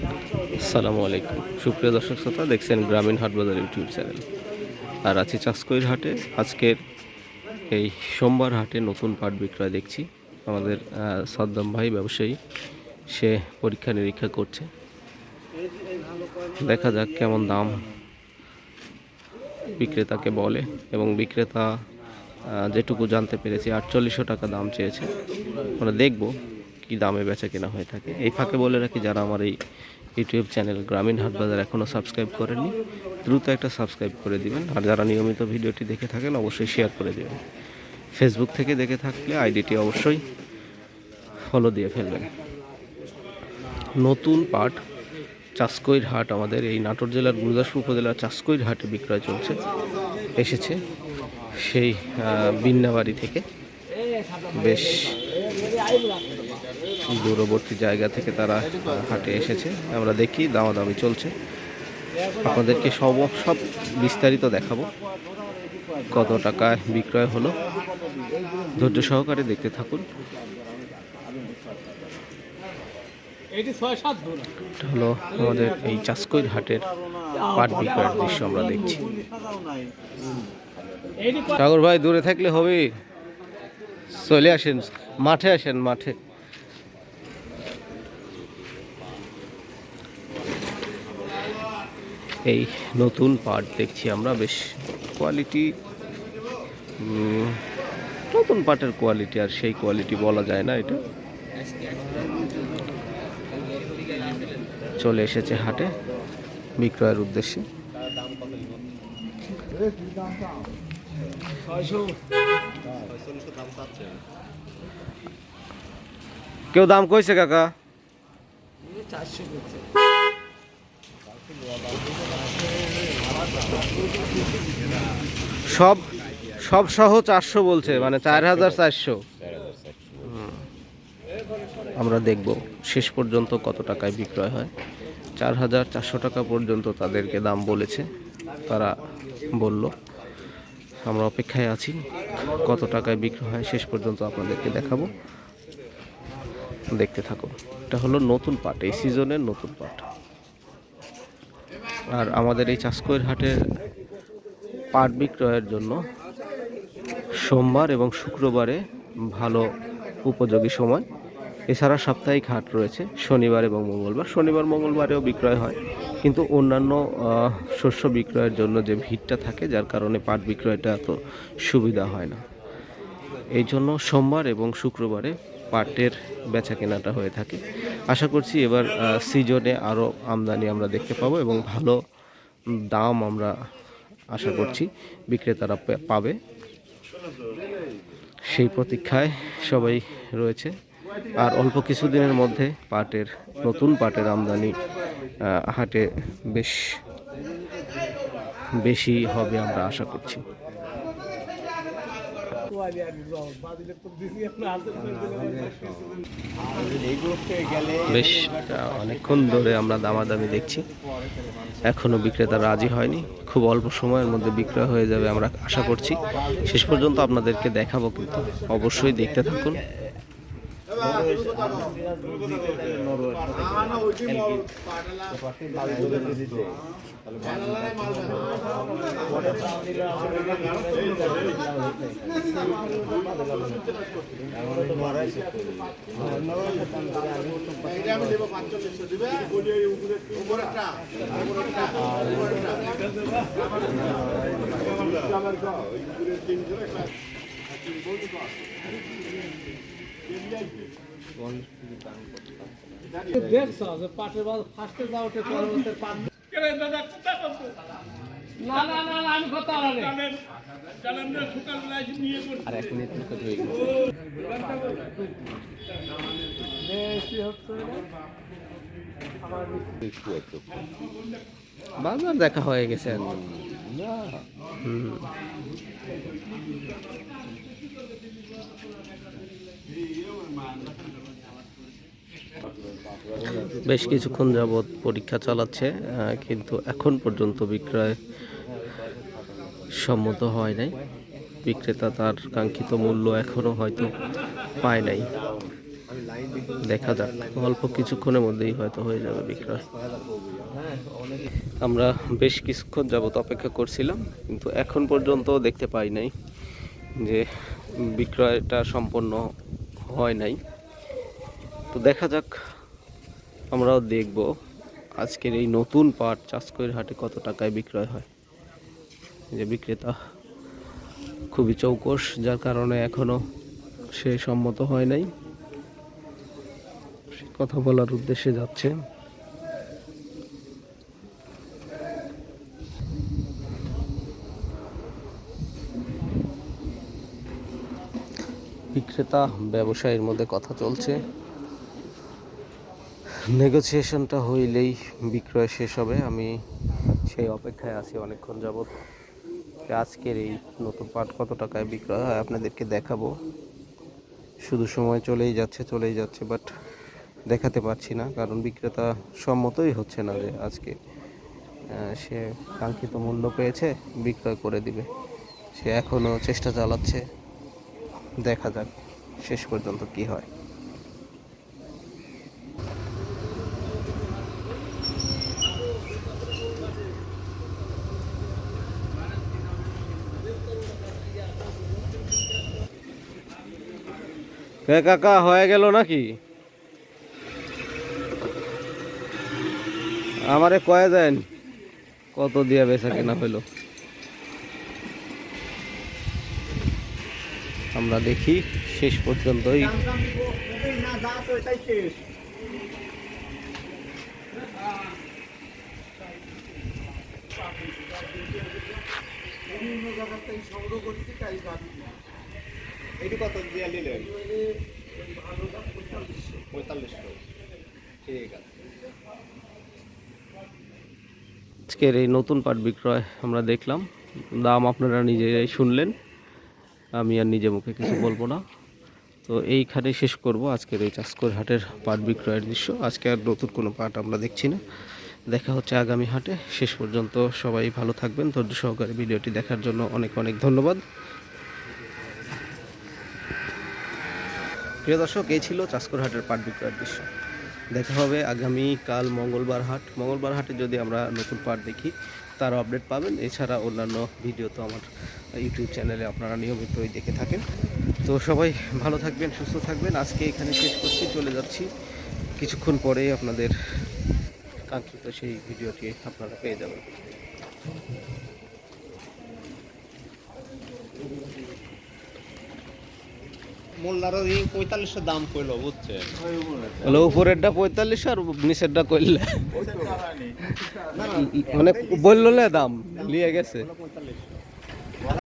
আসসালামু আলাইকুম সুপ্রিয় দর্শক শ্রোতা, দেখছেন গ্রামীণ হাট বাজার ইউটিউব চ্যানেল। আর আছি চাষকৈর হাটে। আজকের এই সোমবার হাটে নতুন পাট বিক্রয় দেখছি। আমাদের সদ্দাম ভাই ব্যবসায়ী, সে পরীক্ষা নিরীক্ষা করছে। দেখা যাক কেমন দাম বিক্রেতাকে বলে, এবং বিক্রেতা যেটুকু জানতে পেরেছি 4800 টাকা দাম চেয়েছে। আমরা দেখব কি দামে বেচা কেনা হয়ে থাকে। এই ফাঁকে বলে রাখি, যারা আমার এই ইউটিউব চ্যানেল গ্রামীণ হাট বাজার এখনও সাবস্ক্রাইব করেননি, দ্রুত একটা সাবস্ক্রাইব করে দিবেন। আর যারা নিয়মিত ভিডিওটি দেখে থাকেন, অবশ্যই শেয়ার করে দেবেন। ফেসবুক থেকে দেখে থাকলে আইডিটি অবশ্যই ফলো দিয়ে ফেলবেন। নতুন পাট চাষকৈর হাট, আমাদের এই নাটোর জেলার গুরুদাসপুর উপজেলার চাষকৈর হাটে বিক্রয় চলছে। এসেছে সেই বিন্নাবাড়ি থেকে, বেশ দূরবর্তী জায়গা থেকে তারা হাটে এসেছে। আমরা দেখি দামাদামি চলছে, আপনাদেরকে সব বিস্তারিত দেখাবো। কত টাকায় বিক্রয় হলো, ধৈর্য সহকারে দেখতে থাকুন। এটা হলো আমাদের এই চাষকৈর হাটের পাট বিক্রয়ের দৃশ্য আমরা দেখছি। ঠাকুর ভাই, দূরে থাকলে হবে, চলে আসেন, মাঠে আসেন, মাঠে। এই নতুন পাট দেখছি আমরা, বেশ কোয়ালিটি, নতুন পাটের কোয়ালিটি আর সেই কোয়ালিটি বলা যায় না। এটা চলে এসেছে হাটে বিক্রয়ের উদ্দেশ্যে। কেউ দাম কইছে কাকা? সব সব সহ 400 বলছে, মানে 4400। আমরা দেখব শেষ পর্যন্ত কত টাকায় বিক্রয় হয়। 4400 টাকা পর্যন্ত তাদেরকে দাম বলেছে, তারা বলল। আমরা অপেক্ষায় আছি কত টাকায় বিক্রয় হয়, শেষ পর্যন্ত আপনাদেরকে দেখাবো, দেখতে থাকুন। এটা হলো নতুন পাট, এই সিজনের নতুন পাট। আর আমাদের এই চাষকৈর হাটের পাট বিক্রয়ের জন্য সোমবার এবং শুক্রবারে ভালো উপযোগী সময়। এছাড়া সাপ্তাহিক হাট রয়েছে শনিবার এবং মঙ্গলবার। শনিবার মঙ্গলবারেও বিক্রয় হয়, কিন্তু অন্যান্য শস্য বিক্রয়ের জন্য যে ভিড়টা থাকে, যার কারণে পাট বিক্রয়টা এত সুবিধা হয় না। এই জন্য সোমবার এবং শুক্রবারে পাটের বেচা কেনাটা হয়ে থাকে। আশা করছি এবার সিজনে আরও আমদানি আমরা দেখতে পাবো, এবং ভালো দাম আমরা আশা করছি বিক্রেতারা পাবে। সেই প্রতীক্ষায় সবাই রয়েছে। আর অল্প কিছুদিনের মধ্যে নতুন পাটের আমদানি হাটে বেশি হবে আমরা আশা করছি। বেশ অনেকক্ষণ ধরে আমরা দামাদামি দেখছি, এখনো বিক্রেতা রাজি হয়নি। খুব অল্প সময়ের মধ্যে বিক্রয় হয়ে যাবে আমরা আশা করছি। শেষ পর্যন্ত আপনাদেরকে দেখাবো, কিন্তু অবশ্যই দেখতে থাকুন। দেখছ যে পাটের বাজার ফার্স্টে যাওয়াতে পরবর্তী পাট না না না আমি কথা আলাদা জানেন না সকালবেলা নিয়ে আর 1 মিনিট হয়ে গেল, বেশি হচ্ছে বাজার দেখা হয়ে গেছে না। বেশ কিছুক্ষণ যাবৎ পরীক্ষা চালাচ্ছে, কিন্তু এখন পর্যন্ত বিক্রয় সম্মত হয় নাই। বিক্রেতা তার কাঙ্ক্ষিত মূল্য এখনো হয়তো পায় নাই। দেখা যাক, অল্প কিছুক্ষণের মধ্যেই হয়তো হয়ে যাবে বিক্রয়। আমরা বেশ কিছুক্ষণ যাবত অপেক্ষা করছিলাম, কিন্তু এখন পর্যন্ত দেখতে পাই নাই যে বিক্রয়টা সম্পন্ন হয় নাই। তো দেখা যাক, আমরাও দেখব আজকের এই নতুন পাট চাষকৈর হাটে কত টাকায় বিক্রয় হয়। যে বিক্রেতা খুবই চৌকস, যার কারণে এখনো সে সম্মত হয় নাই, সে কথা বলার উদ্দেশ্যে যাচ্ছে। বিক্রেতা ব্যবসায়ীর মধ্যে কথা চলছে, নেগোসিয়েশনটা হইলেই বিক্রয় শেষ হবে। আমি সেই অপেক্ষায় আছি অনেকক্ষণ যাবত। আজকের এই নতুন পাট কত টাকায় বিক্রয় হয় আপনাদেরকে দেখাবো। শুধু সময় চলেই যাচ্ছে, বাট দেখাতে পারছি না, কারণ বিক্রেতা সম্মতই হচ্ছে না যে আজকে সে কাঙ্ক্ষিত মূল্য পেয়েছে, বিক্রয় করে দিবে। সে এখনও চেষ্টা চালাচ্ছে, দেখা যাক শেষ পর্যন্ত কি হয়। কাকা হয়ে গেল নাকি? আমারে কয়ে দেন কত দিয়া বেচা কেনা হইলো। আমরা দেখি শেষ পর্যন্তই এটি কত দিয়ে নিলেন? 4500। ঠিক আছে। আজকের এই নতুন পাট বিক্রয় আমরা দেখলাম, দাম আপনারা নিজেরাই শুনলেন, আমি আর নিজে মুখে কিছু বলবো না। তো এইখানে শেষ করব আজকের এই চাষকৈর হাটের পাট বিক্রয়ের দৃশ্য। আজকে আর নতুন কোনো পাট আমরা দেখছি না, দেখা হচ্ছে আগামী হাটে। শেষ পর্যন্ত সবাই ভালো থাকবেন। ধৈর্য সহকারে ভিডিওটি দেখার জন্য অনেক অনেক ধন্যবাদ। প্রিয় দর্শক, এই ছিল চাষকৈর হাটের পাট বিক্রয়ের দৃশ্য। দেখা হবে আগামীকাল মঙ্গলবার হাটে যদি আমরা নতুন পাট দেখি, তার আপডেট পাবেন। এছাড়া অন্যান্য ভিডিও তো আমার ইউটিউব চ্যানেলে আপনারা নিয়মিতই দেখে থাকেন। তো সবাই ভালো থাকবেন, সুস্থ থাকবেন। আজকে এখানে শেষ করছি, চলে যাচ্ছি। কিছুক্ষণ পরেই আপনাদের কাঙ্ক্ষিত সেই ভিডিওটি আপনারা পেয়ে যাবেন। মোল্লারও 4500 দাম কইলো, বুঝছেন? হলো উপরেরটা 45 আর নিচেরটা কইলে মানে বললো দাম নিয়ে গেছে।